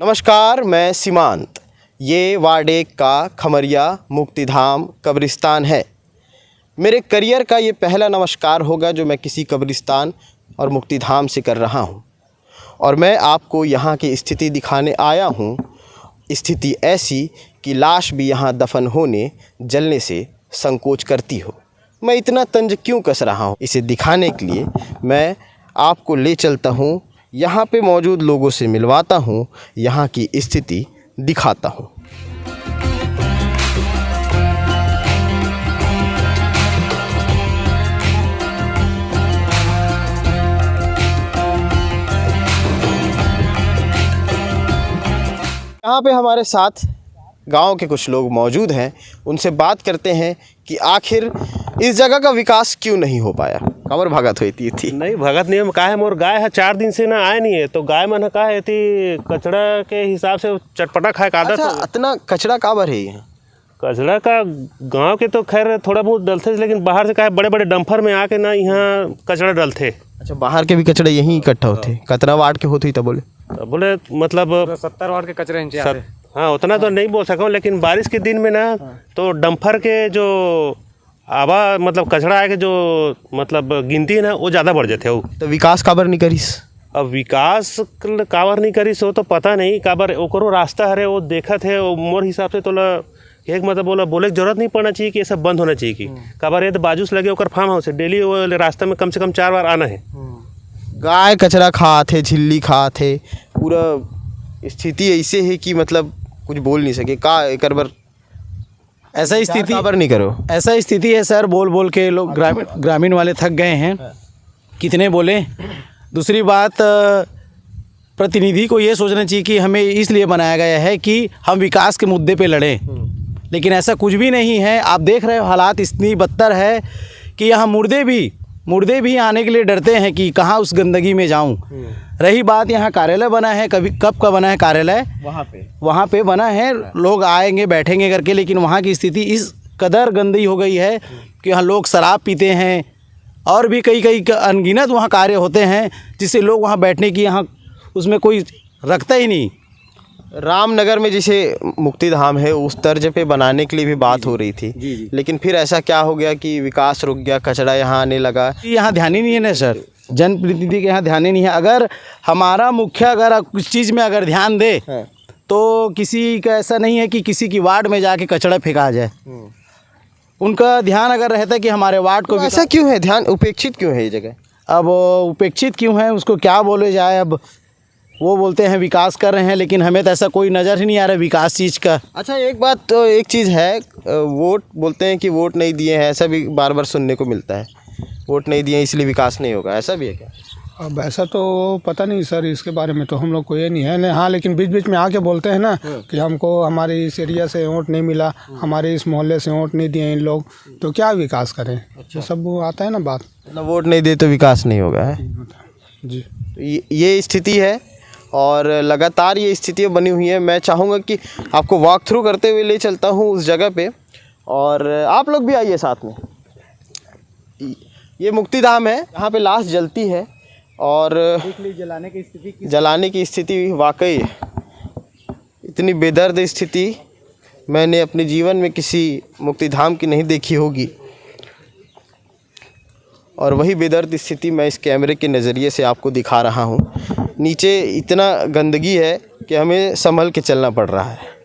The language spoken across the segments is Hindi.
नमस्कार, मैं सीमांत। ये वार्ड 1 का खमरिया मुक्तिधाम कब्रिस्तान है। मेरे करियर का ये पहला नमस्कार होगा जो मैं किसी कब्रिस्तान और मुक्तिधाम से कर रहा हूँ। और मैं आपको यहाँ की स्थिति दिखाने आया हूँ। स्थिति ऐसी कि लाश भी यहाँ दफन होने जलने से संकोच करती हो। मैं इतना तंज क्यों कस रहा हूँ, इसे दिखाने के लिए मैं आपको ले चलता हूँ, यहाँ पे मौजूद लोगों से मिलवाता हूँ, यहाँ की स्थिति दिखाता हूँ। यहाँ पे हमारे साथ गांव के कुछ लोग मौजूद हैं, उनसे बात करते हैं कि आखिर इस जगह का विकास क्यों नहीं हो पाया। कमर भगत हुई थी नहीं भगत नहीं का है। मोर गाय है 4 दिन से ना आए नहीं है, तो गाय मन का है थी कचड़ा के हिसाब से चटपटा खाए का आदत। अच्छा, इतना कचरा काबर है यहाँ? कचड़ा का गांव के तो खैर थोड़ा बहुत डलते, लेकिन बाहर से का है बड़े बड़े डंपर में आके ना यहाँ कचड़ा डलते। अच्छा, बाहर के भी कचड़े यहीं इकट्ठा होते? कितना वार्ड के होते? तब बोले मतलब 70 वार्ड के कचरे हाँ, उतना तो नहीं बोल सकूँ, लेकिन बारिश के दिन में ना तो डंपर के जो मतलब कचरा है के जो मतलब गिनती है ना वो ज़्यादा बढ़ जाते हो। तो विकास काबर नहीं करीस? अब विकास काबर नहीं करीस हो तो पता नहीं काबर। ओकरो रास्ता हरे वो देखत है, वो मोर हिसाब से तो एक मतलब बोले जरूरत नहीं पड़ना चाहिए कि ये सब बंद होना चाहिए कि काबर ये तो बाजू से लगे ओकर फार्म हाउस है, डेली वो रास्ता में कम से कम 4 बार आना है। गाय कचरा खाते, झिल्ली खाते, पूरा स्थिति ऐसे है कि मतलब कुछ बोल नहीं सके का एक बार। ऐसा स्थिति काबर नहीं करो? ऐसा स्थिति है सर, बोल बोल के लोग ग्रामीण वाले थक गए हैं। कितने बोले। दूसरी बात, प्रतिनिधि को ये सोचना चाहिए कि हमें इसलिए बनाया गया है कि हम विकास के मुद्दे पे लड़ें, लेकिन ऐसा कुछ भी नहीं है। आप देख रहे हो हालात इतनी बदतर है कि यहाँ मुर्दे भी आने के लिए डरते हैं कि कहाँ उस गंदगी में जाऊं। रही बात यहाँ कार्यालय बना है, कब का बना है कार्यालय? वहाँ पे बना है, लोग आएंगे बैठेंगे करके, लेकिन वहाँ की स्थिति इस कदर गंदी हो गई है कि यहाँ लोग शराब पीते हैं और भी कई अनगिनत वहाँ कार्य होते हैं जिससे लोग वहाँ बैठने की यहाँ उसमें कोई रखता ही नहीं। रामनगर में जिसे मुक्तिधाम है उस तर्ज पे बनाने के लिए भी बात हो रही थी। जी। लेकिन फिर ऐसा क्या हो गया कि विकास रुक गया, कचरा यहाँ आने लगा? यहाँ ध्यान ही नहीं है ना सर, जनप्रतिनिधि के यहाँ ध्यान ही नहीं है। अगर हमारा मुखिया अगर कुछ चीज़ में अगर ध्यान दे तो किसी का ऐसा नहीं है कि किसी की वार्ड में जाके कचरा फेंका जाए। उनका ध्यान अगर रहता है कि हमारे वार्ड को तो ऐसा क्यों है? ध्यान उपेक्षित क्यों है ये जगह? अब उपेक्षित क्यों है उसको क्या बोले जाए। अब वो बोलते हैं विकास कर रहे हैं, लेकिन हमें तो ऐसा कोई नज़र ही नहीं आ रहा विकास चीज़ का। अच्छा, एक बात तो एक चीज़ है, वोट बोलते हैं कि वोट नहीं दिए हैं, ऐसा भी बार बार सुनने को मिलता है। वोट नहीं दिए इसलिए विकास नहीं होगा, ऐसा भी है क्या? अब ऐसा तो पता नहीं सर, इसके बारे में तो हम लोग को ये नहीं है। हाँ, लेकिन बीच बीच में आके बोलते हैं ना कि हमको हमारे इस एरिया से वोट नहीं मिला, हमारे इस मोहल्ले से वोट नहीं दिए इन लोग, तो क्या विकास करें। अच्छा। सब वो आता है ना बात, मतलब वोट नहीं दे तो विकास नहीं होगा है जी। तो ये स्थिति है और लगातार ये स्थितियाँ बनी हुई हैं। मैं चाहूँगा कि आपको वॉक थ्रू करते हुए ले चलता हूँ उस जगह पे, और आप लोग भी आइए साथ में। ये मुक्तिधाम है, यहाँ पे लाश जलती है और जलाने की स्थिति वाकई इतनी बेदर्द स्थिति मैंने अपने जीवन में किसी मुक्तिधाम की नहीं देखी होगी। और वही बेदर्द स्थिति मैं इस कैमरे के नज़रिए से आपको दिखा रहा हूँ। नीचे इतना गंदगी है कि हमें संभल के चलना पड़ रहा है।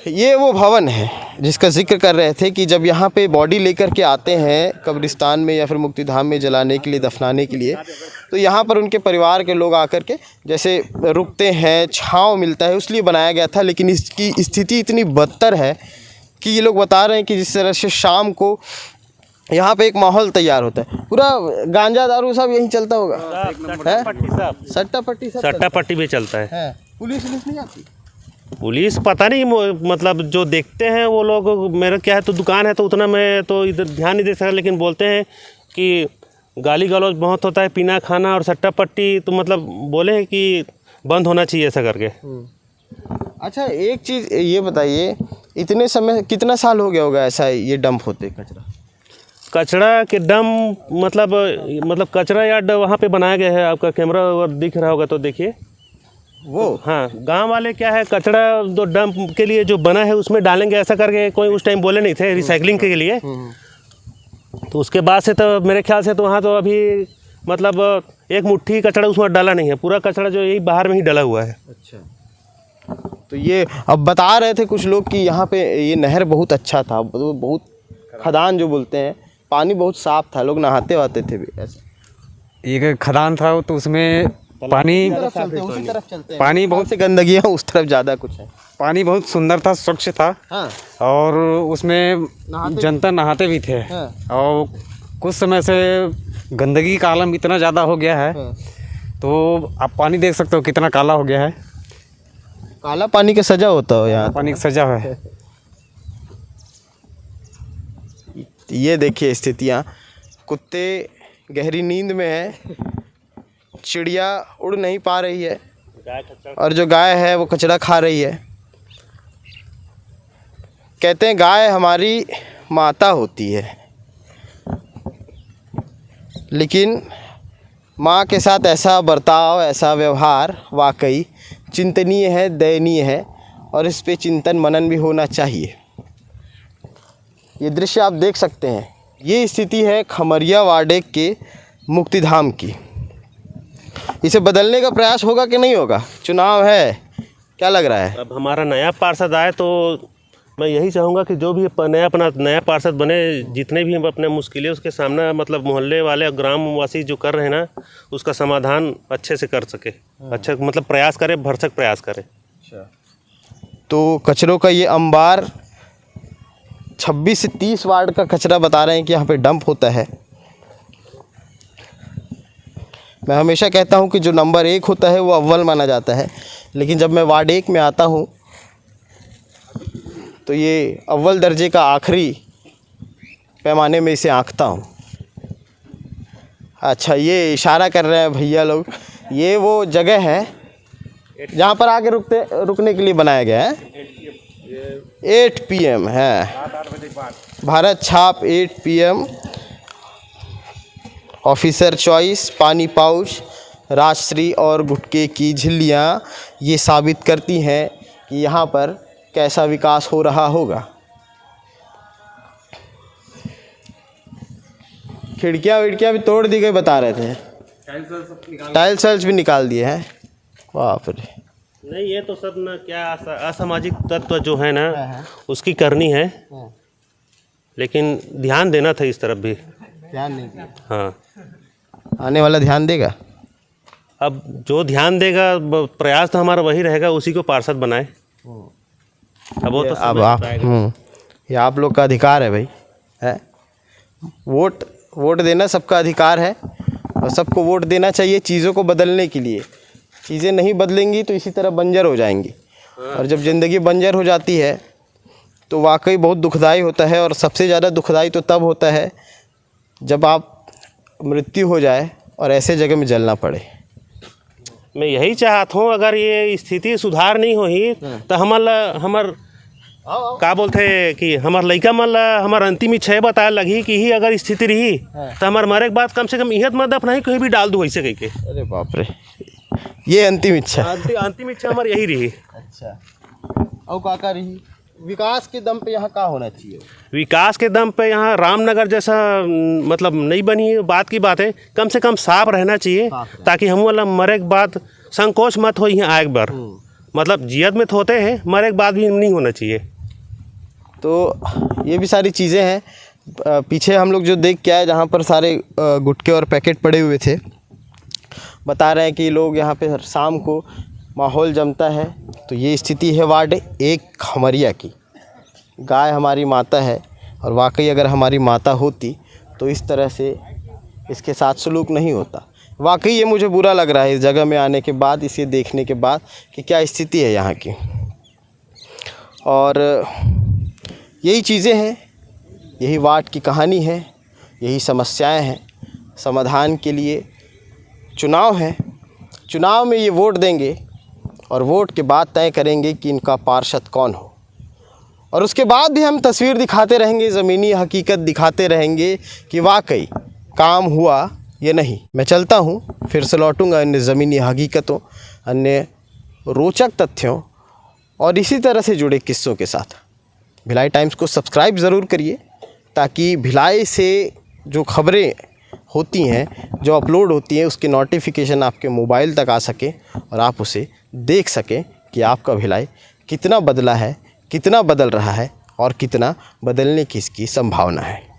ये वो भवन है जिसका जिक्र कर रहे थे कि जब यहाँ पे बॉडी लेकर के आते हैं कब्रिस्तान में या फिर मुक्तिधाम में जलाने के लिए, दफनाने के लिए, तो यहाँ पर उनके परिवार के लोग आकर के जैसे रुकते हैं, छांव मिलता है, इसलिए बनाया गया था। लेकिन इसकी स्थिति इतनी बदतर है कि ये लोग बता रहे हैं कि जिस तरह से शाम को यहाँ पे एक माहौल तैयार होता है, पूरा गांजा दारू सब यहीं चलता होगा, सट्टा पट्टी भी चलता है। पुलिस नहीं आती? पुलिस पता नहीं, मतलब जो देखते हैं वो लोग, मेरा क्या है तो दुकान है तो उतना मैं तो इधर ध्यान नहीं दे सकता, लेकिन बोलते हैं कि गाली गलौज बहुत होता है, पीना खाना और सट्टा पट्टी, तो मतलब बोले हैं कि बंद होना चाहिए ऐसा करके। अच्छा, एक चीज़ ये बताइए, इतने समय कितना साल हो गया होगा ऐसा ये डंप होते कचरा के डम मतलब कचरा यार्ड वहाँ पे बनाया गया है। आपका कैमरा अगर दिख रहा होगा तो देखिए, वो हाँ, गांव वाले क्या है, कचरा जो डंप के लिए जो बना है उसमें डालेंगे ऐसा करके कोई उस टाइम बोले नहीं थे रिसाइकलिंग के लिए। तो उसके बाद से तो मेरे ख्याल से तो वहाँ तो अभी मतलब एक मुट्ठी कचरा उसमें डाला नहीं है, पूरा कचरा जो यही बाहर में ही डला हुआ है। अच्छा, तो ये अब बता रहे थे कुछ लोग कि यहाँ पे ये नहर बहुत अच्छा था, बहुत खदान जो बोलते हैं, पानी बहुत साफ था, लोग नहाते वाते थे भी ऐसा। एक खदान था तो उसमें पानी उसी तरफ चलते हैं, पानी बहुत से गंदगी है उस तरफ ज़्यादा कुछ है। पानी बहुत सुंदर था, स्वच्छ था। हाँ। और उसमें जनता नहाते भी थे। हाँ। और कुछ समय से गंदगी का आलम इतना ज़्यादा हो गया है। हाँ। तो आप पानी देख सकते हो कितना काला हो गया है। काला पानी का सजा होता हो यहाँ। पानी की सजा है। ये देखिए स्थितियाँ, कुत्ते गहरी नींद में है, चिड़िया उड़ नहीं पा रही है, और जो गाय है वो कचरा खा रही है। कहते हैं गाय हमारी माता होती है, लेकिन माँ के साथ ऐसा बर्ताव, ऐसा व्यवहार वाकई चिंतनीय है, दयनीय है, और इस पे चिंतन मनन भी होना चाहिए। ये दृश्य आप देख सकते हैं, ये स्थिति है खमरिया वाडे के मुक्तिधाम की। इसे बदलने का प्रयास होगा कि नहीं होगा? चुनाव है, क्या लग रहा है? अब हमारा नया पार्षद आए तो मैं यही चाहूँगा कि जो भी नया पार्षद बने, जितने भी हम अपने मुश्किलें उसके सामना मतलब मोहल्ले वाले ग्रामवासी जो कर रहे हैं ना, उसका समाधान अच्छे से कर सके। अच्छा मतलब प्रयास करे, भरसक प्रयास करे। तो कचरों का ये अंबार 26 से 30 वार्ड का कचरा बता रहे हैं कि यहाँ पे डंप होता है। मैं हमेशा कहता हूँ कि जो नंबर 1 होता है वो अव्वल माना जाता है, लेकिन जब मैं वार्ड 1 में आता हूँ तो ये अव्वल दर्जे का आखिरी पैमाने में इसे आंकता हूँ। अच्छा, ये इशारा कर रहे हैं भैया लोग, ये वो जगह है जहाँ पर आके रुकने के लिए बनाया गया है। 8 PM है, भारत छाप 8 PM, ऑफिसर चॉइस, पानी पाउच, राजश्री और गुटके की झिल्लियाँ ये साबित करती हैं कि यहाँ पर कैसा विकास हो रहा होगा। खिड़कियाँ विड़कियाँ भी तोड़ दी गई बता रहे थे, टाइल्स भी निकाल दिए हैं। बाप रे। नहीं, ये तो सब ना क्या असामाजिक तत्व जो है ना उसकी करनी है, लेकिन ध्यान देना था इस तरफ भी। ध्यान नहीं दिया। हाँ, आने वाला ध्यान देगा। अब जो ध्यान देगा, प्रयास तो हमारा वही रहेगा, उसी को पार्षद बनाए। अब वो तो अब समय आप बताएगा। ये आप लोग का अधिकार है भाई, है वोट देना सबका अधिकार है, और सबको वोट देना चाहिए चीज़ों को बदलने के लिए। चीज़ें नहीं बदलेंगी तो इसी तरह बंजर हो जाएंगी, और जब ज़िंदगी बंजर हो जाती है तो वाकई बहुत दुखदाई होता है। और सबसे ज़्यादा दुखदाई तो तब होता है जब आप मृत्यु हो जाए और ऐसे जगह में जलना पड़े। मैं यही चाहता हूँ, अगर ये स्थिति सुधार नहीं होही तो हमर का बोलते कि हमार लड़का मन ला हमार अंतिम इच्छा बताए लगी कि ही अगर स्थिति रही तो हमार मरे के बाद कम से कम इहत मत अपना ही कहीं भी डाल दो ऐसे कह के। अरे बाप रे, ये अंतिम इच्छा। अंतिम इच्छा हमारी यही रही। अच्छा, और काका रही विकास के दम पे यहाँ का होना चाहिए? विकास के दम पे यहाँ रामनगर जैसा मतलब नहीं बनी, बात की बात है, कम से कम साफ रहना चाहिए, ताकि हम वाला मरे के बाद संकोच मत हो यहाँ आए बार। मतलब जियत में तो होते हैं, मरे के बाद भी नहीं होना चाहिए। तो ये भी सारी चीज़ें हैं। पीछे हम लोग जो देख के आए, जहाँ पर सारे गुटके और पैकेट पड़े हुए थे, बता रहे हैं कि लोग यहाँ पे शाम को माहौल जमता है। तो ये स्थिति है वार्ड 1 खमरिया की। गाय हमारी माता है, और वाकई अगर हमारी माता होती तो इस तरह से इसके साथ सलूक नहीं होता। वाकई ये मुझे बुरा लग रहा है इस जगह में आने के बाद, इसे देखने के बाद कि क्या स्थिति है यहाँ की। और यही चीज़ें हैं, यही वार्ड की कहानी है, यही समस्याएं हैं। समाधान के लिए चुनाव है, चुनाव में ये वोट देंगे, और वोट के बाद तय करेंगे कि इनका पार्षद कौन हो। और उसके बाद भी हम तस्वीर दिखाते रहेंगे, ज़मीनी हकीकत दिखाते रहेंगे कि वाकई काम हुआ या नहीं। मैं चलता हूँ, फिर से लौटूंगा अन्य ज़मीनी हकीकतों, अन्य रोचक तथ्यों और इसी तरह से जुड़े किस्सों के साथ भिलाई टाइम्स को सब्सक्राइब ज़रूर करिए, ताकि भिलाई से जो खबरें होती हैं, जो अपलोड होती हैं, उसके नोटिफिकेशन आपके मोबाइल तक आ सके और आप उसे देख सकें कि आपका भिलाई कितना बदला है, कितना बदल रहा है और कितना बदलने की इसकी संभावना है।